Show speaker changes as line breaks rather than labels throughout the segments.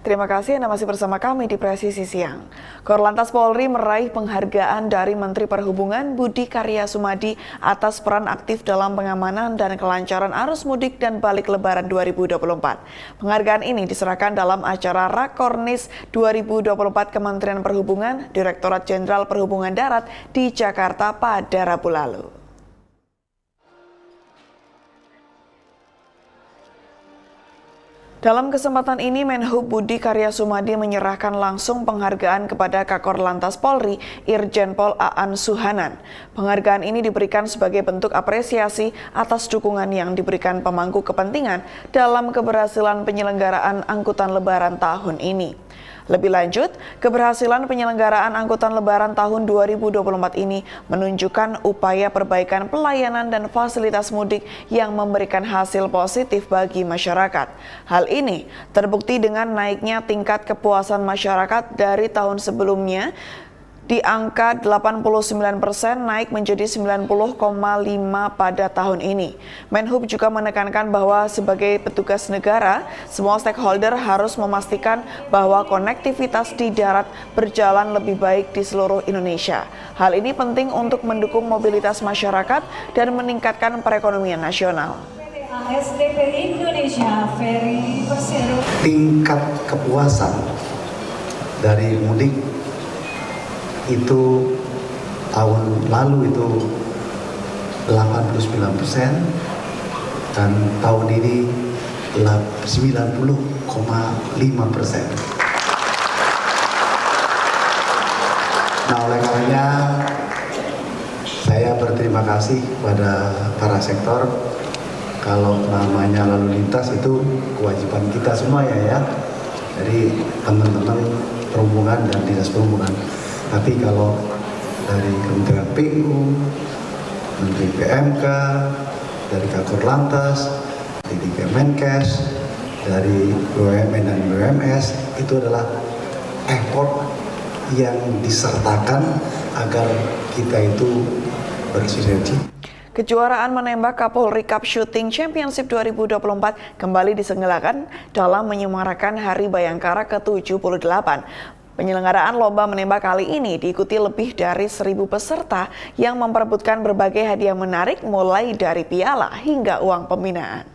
Terima kasih Anda masih bersama kami di Presisi Siang. Korlantas Polri meraih penghargaan dari Menteri Perhubungan Budi Karya Sumadi atas peran aktif dalam pengamanan dan kelancaran arus mudik dan balik Lebaran 2024. Penghargaan ini diserahkan dalam acara Rakornis 2024 Kementerian Perhubungan, Direktorat Jenderal Perhubungan Darat di Jakarta pada Rabu lalu. Dalam kesempatan ini, Menhub Budi Karya Sumadi menyerahkan langsung penghargaan kepada Kakor Lantas Polri, Irjen Pol Aan Suhanan. Penghargaan ini diberikan sebagai bentuk apresiasi atas dukungan yang diberikan pemangku kepentingan dalam keberhasilan penyelenggaraan angkutan Lebaran tahun ini. Lebih lanjut, keberhasilan penyelenggaraan angkutan Lebaran tahun 2024 ini menunjukkan upaya perbaikan pelayanan dan fasilitas mudik yang memberikan hasil positif bagi masyarakat. Hal ini terbukti dengan naiknya tingkat kepuasan masyarakat dari tahun sebelumnya di angka 89% naik menjadi 90,5% pada tahun ini. Menhub juga menekankan bahwa sebagai petugas negara, semua stakeholder harus memastikan bahwa konektivitas di darat berjalan lebih baik di seluruh Indonesia. Hal ini penting untuk mendukung mobilitas masyarakat dan meningkatkan perekonomian nasional.
Tingkat kepuasan dari mudik itu tahun lalu itu 89% dan tahun ini 90,5%. Nah, oleh karenanya saya berterima kasih pada para sektor. Kalau namanya lalu lintas itu kewajiban kita semua ya. Jadi teman-teman perhubungan dan dinas perhubungan. Tapi kalau dari Kementerian PU, Menteri PMK, dari Kakor Lantas, dari Kemenkes, dari BUMN dan BUMS, itu adalah effort yang disertakan agar kita itu bersinergi.
Kejuaraan menembak Kapolri Cup Shooting Championship 2024 kembali diselenggarakan dalam menyemarakan Hari Bayangkara ke-78. Penyelenggaraan lomba menembak kali ini diikuti lebih dari 1.000 peserta yang memperebutkan berbagai hadiah menarik mulai dari piala hingga uang pembinaan.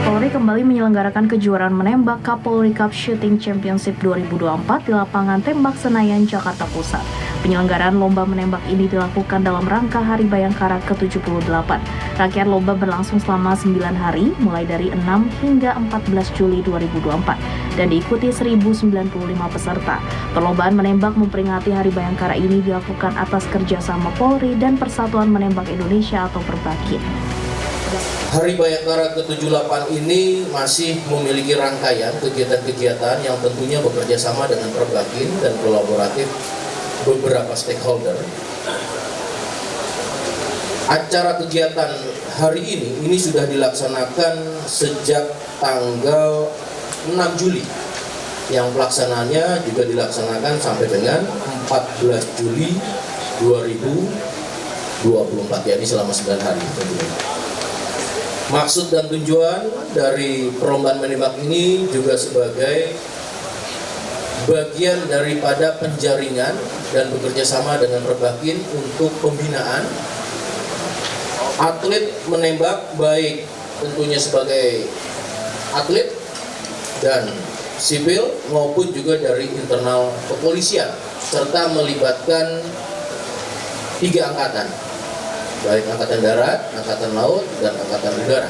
Polri kembali menyelenggarakan kejuaraan menembak Kapolri Cup Shooting Championship 2024 di lapangan tembak Senayan, Jakarta Pusat. Penyelenggaraan lomba menembak ini dilakukan dalam rangka Hari Bayangkara ke-78. Rangkaian lomba berlangsung selama 9 hari, mulai dari 6 hingga 14 Juli 2024, dan diikuti 1.095 peserta. Perlombaan menembak memperingati Hari Bayangkara ini dilakukan atas kerjasama Polri dan Persatuan Menembak Indonesia atau Perbakin.
Hari Bayangkara ke-78 ini masih memiliki rangkaian kegiatan-kegiatan yang tentunya bekerja sama dengan Perbakin dan kolaboratif beberapa stakeholder. Acara kegiatan hari ini sudah dilaksanakan sejak tanggal 6 Juli. Yang pelaksanaannya juga dilaksanakan sampai dengan 14 Juli 2024, yakni selama 9 hari tentunya. Maksud dan tujuan dari perlombaan menembak ini juga sebagai bagian daripada penjaringan dan bekerjasama dengan Perbakin untuk pembinaan atlet menembak, baik tentunya sebagai atlet dan sipil maupun juga dari internal kepolisian, serta melibatkan 3 angkatan, baik Angkatan Darat, Angkatan Laut, dan Angkatan Udara.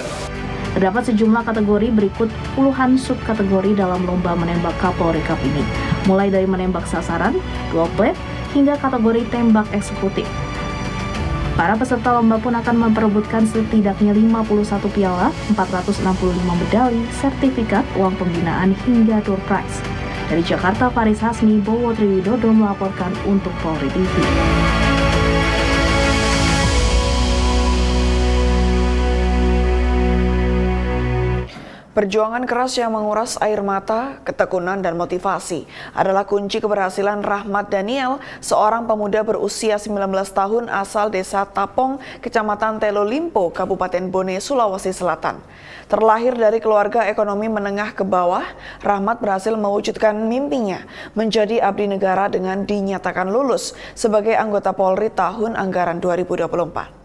Terdapat sejumlah kategori berikut puluhan subkategori dalam lomba menembak Kapolri Cup ini, mulai dari menembak sasaran, dual blade, hingga kategori tembak eksekutif. Para peserta lomba pun akan memperebutkan setidaknya 51 piala, 465 medali, sertifikat, uang pembinaan, hingga door prize. Dari Jakarta, Faris Hasmi, Bowo Triwidodo melaporkan untuk Polri TV.
Perjuangan keras yang menguras air mata, ketekunan, dan motivasi adalah kunci keberhasilan Rahmat Daniel, seorang pemuda berusia 19 tahun asal desa Tapong, Kecamatan Telo Limpo, Kabupaten Bone, Sulawesi Selatan. Terlahir dari keluarga ekonomi menengah ke bawah, Rahmat berhasil mewujudkan mimpinya menjadi abdi negara dengan dinyatakan lulus sebagai anggota Polri tahun anggaran 2024.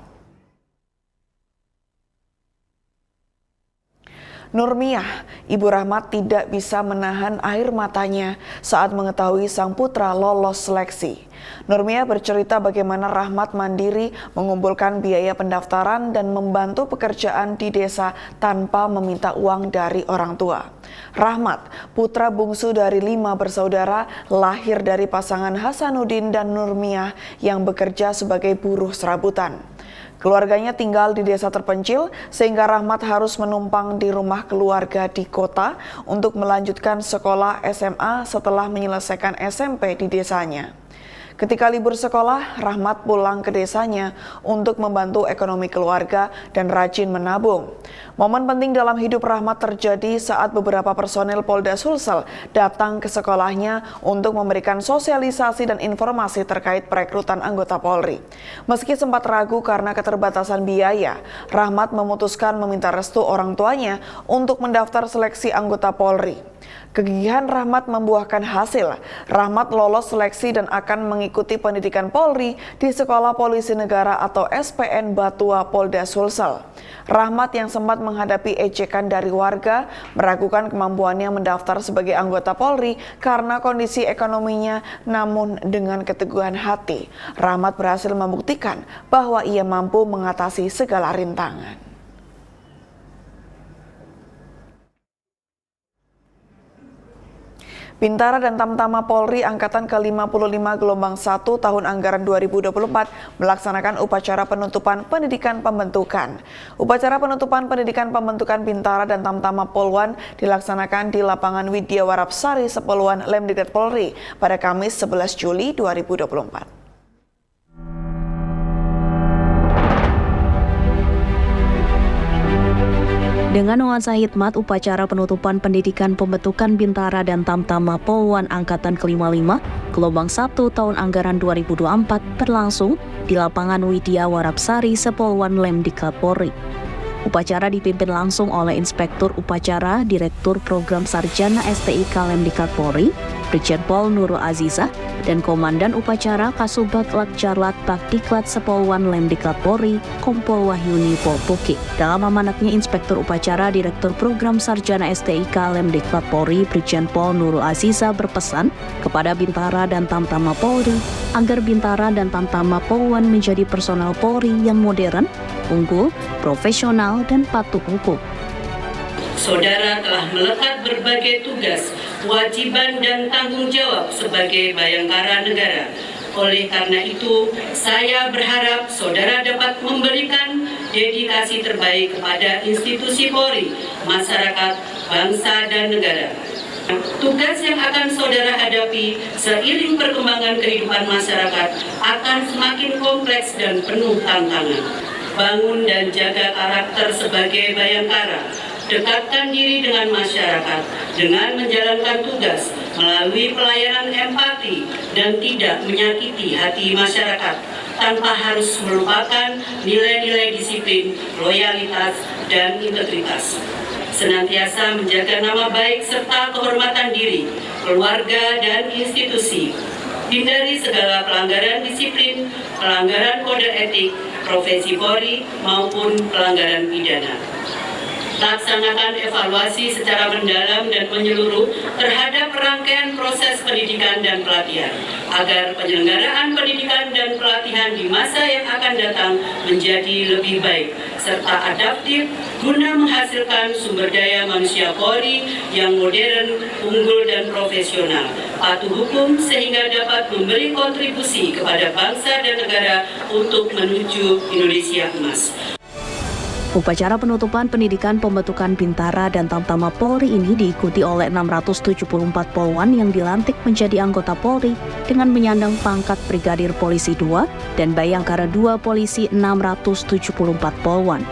Nurmiah, ibu Rahmat tidak bisa menahan air matanya saat mengetahui sang putra lolos seleksi. Nurmiah bercerita bagaimana Rahmat mandiri mengumpulkan biaya pendaftaran dan membantu pekerjaan di desa tanpa meminta uang dari orang tua. Rahmat, putra bungsu dari 5 bersaudara, lahir dari pasangan Hasanuddin dan Nurmiah yang bekerja sebagai buruh serabutan. Keluarganya tinggal di desa terpencil sehingga Rahmat harus menumpang di rumah keluarga di kota untuk melanjutkan sekolah SMA setelah menyelesaikan SMP di desanya. Ketika libur sekolah, Rahmat pulang ke desanya untuk membantu ekonomi keluarga dan rajin menabung. Momen penting dalam hidup Rahmat terjadi saat beberapa personel Polda Sulsel datang ke sekolahnya untuk memberikan sosialisasi dan informasi terkait perekrutan anggota Polri. Meski sempat ragu karena keterbatasan biaya, Rahmat memutuskan meminta restu orang tuanya untuk mendaftar seleksi anggota Polri. Kegigihan Rahmat membuahkan hasil. Rahmat lolos seleksi dan akan mengikuti pendidikan Polri di Sekolah Polisi Negara atau SPN Batua Polda Sulsel. Rahmat yang sempat menghadapi ejekan dari warga meragukan kemampuannya mendaftar sebagai anggota Polri karena kondisi ekonominya, namun dengan keteguhan hati, Rahmat berhasil membuktikan bahwa ia mampu mengatasi segala rintangan. Bintara dan Tamtama Polri Angkatan ke-55 Gelombang 1 tahun anggaran 2024 melaksanakan upacara penutupan pendidikan pembentukan. Upacara penutupan pendidikan pembentukan Bintara dan Tamtama Polwan dilaksanakan di lapangan Widya Warapsari Sepoluan Lemdiklat Polri pada Kamis 11 Juli 2024.
Dengan nuansa hikmat, upacara penutupan pendidikan pembentukan Bintara dan Tamtama Polwan Angkatan ke-55 Gelombang 1 tahun anggaran 2024 berlangsung di lapangan Widya Warapsari Sepoluan Lemdiklat Polri. Upacara dipimpin langsung oleh Inspektur Upacara Direktur Program Sarjana STIK Lemdiklat Polri, Brigjen Pol Nurul Azizah, dan Komandan Upacara Kasubag Lakjarlat Bakdiklat Sepoluan Lemdiklat Polri, Kompol Wahyuni Polpuki. Dalam amanatnya, Inspektur Upacara Direktur Program Sarjana STIK Lemdiklat Polri, Brigjen Pol Nurul Azizah berpesan kepada Bintara dan Tamtama Polri agar Bintara dan Tamtama Polwan menjadi personel Polri yang modern, unggul, profesional, dan patuh hukum.
Saudara telah melekat berbagai tugas, kewajiban, dan tanggung jawab sebagai bayangkara negara. Oleh karena itu, saya berharap saudara dapat memberikan dedikasi terbaik kepada institusi Polri, masyarakat, bangsa, dan negara. Tugas yang akan saudara hadapi seiring perkembangan kehidupan masyarakat akan semakin kompleks dan penuh tantangan. Bangun dan jaga karakter sebagai bayangkara. Dekatkan diri dengan masyarakat dengan menjalankan tugas melalui pelayanan empati dan tidak menyakiti hati masyarakat tanpa harus melupakan nilai-nilai disiplin, loyalitas, dan integritas. Senantiasa menjaga nama baik serta kehormatan diri, keluarga, dan institusi. Hindari segala pelanggaran disiplin, pelanggaran kode etik, profesi Polri, maupun pelanggaran pidana. Laksanakan evaluasi secara mendalam dan menyeluruh terhadap rangkaian proses pendidikan dan pelatihan, agar penyelenggaraan pendidikan dan pelatihan di masa yang akan datang menjadi lebih baik, serta adaptif guna menghasilkan sumber daya manusia Polri yang modern, unggul, dan profesional, patuh hukum sehingga dapat memberi kontribusi kepada bangsa dan negara untuk menuju Indonesia Emas.
Upacara penutupan pendidikan pembentukan Bintara dan Tamtama Polri ini diikuti oleh 674 polwan yang dilantik menjadi anggota Polri dengan menyandang pangkat Brigadir Polisi 2 dan Bayangkara 2 Polisi 674 polwan.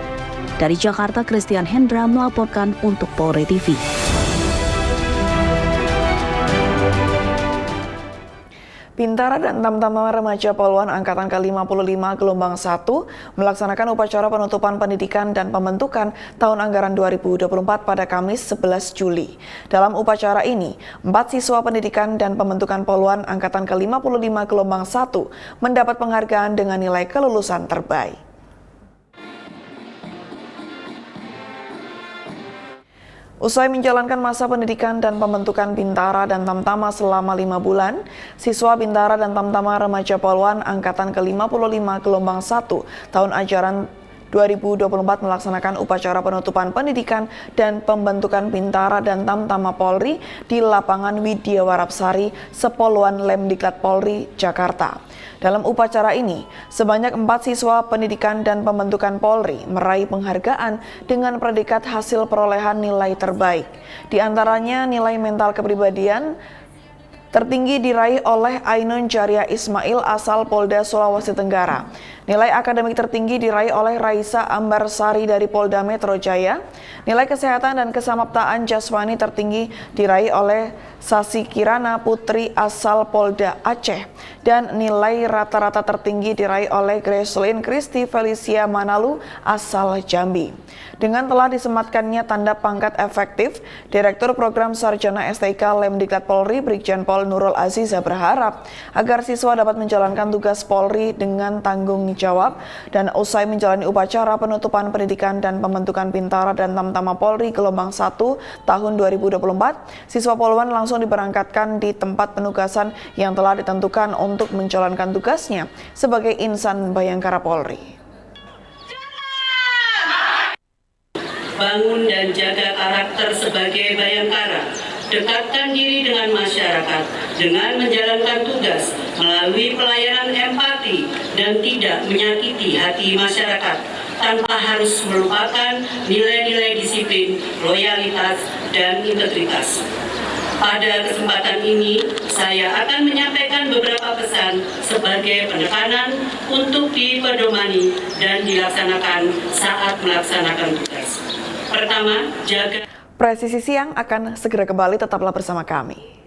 Dari Jakarta, Christian Hendra melaporkan untuk Polri TV.
Bintara dan Tamtama Remaja Poluan Angkatan ke-55 Gelombang 1 melaksanakan upacara penutupan pendidikan dan pembentukan tahun anggaran 2024 pada Kamis 11 Juli. Dalam upacara ini, 4 siswa pendidikan dan pembentukan Poluan Angkatan ke-55 Gelombang 1 mendapat penghargaan dengan nilai kelulusan terbaik. Usai menjalankan masa pendidikan dan pembentukan Bintara dan Tamtama selama 5 bulan, siswa Bintara dan Tamtama Remaja Poluan Angkatan ke-55 Gelombang 1 tahun ajaran 2024 melaksanakan upacara penutupan pendidikan dan pembentukan Bintara dan Tamtama Polri di lapangan Widya Warapsari, Sepoluan Lemdiklat Polri, Jakarta. Dalam upacara ini, sebanyak 4 siswa pendidikan dan pembentukan Polri meraih penghargaan dengan predikat hasil perolehan nilai terbaik. Di antaranya nilai mental kepribadian tertinggi diraih oleh Ainun Jaria Ismail asal Polda Sulawesi Tenggara. Nilai akademik tertinggi diraih oleh Raisa Ambarsari dari Polda Metro Jaya. Nilai kesehatan dan kesamaptaan jasmani tertinggi diraih oleh Sasi Kirana Putri asal Polda Aceh. Dan nilai rata-rata tertinggi diraih oleh Gracelyn Kristi Felicia Manalu asal Jambi. Dengan telah disematkannya tanda pangkat efektif, Direktur Program Sarjana STIK Lemdiklat Polri Brigjen Pol Nurul Aziza berharap agar siswa dapat menjalankan tugas Polri dengan tanggung jawab dan usai menjalani upacara penutupan pendidikan dan pembentukan Bintara dan Tamtama Polri Gelombang 1 tahun 2024, siswa Poluan langsung diberangkatkan di tempat penugasan yang telah ditentukan untuk menjalankan tugasnya sebagai insan Bayangkara Polri.
Bangun dan jaga karakter sebagai Bayangkara. Dekatkan diri dengan masyarakat dengan menjalankan tugas melalui pelayanan empati dan tidak menyakiti hati masyarakat tanpa harus melupakan nilai-nilai disiplin, loyalitas, dan integritas. Pada kesempatan ini, saya akan menyampaikan beberapa pesan sebagai penekanan untuk dipedomani dan dilaksanakan saat melaksanakan tugas. Pertama, jaga.
Presisi Siang akan segera kembali, tetaplah bersama kami.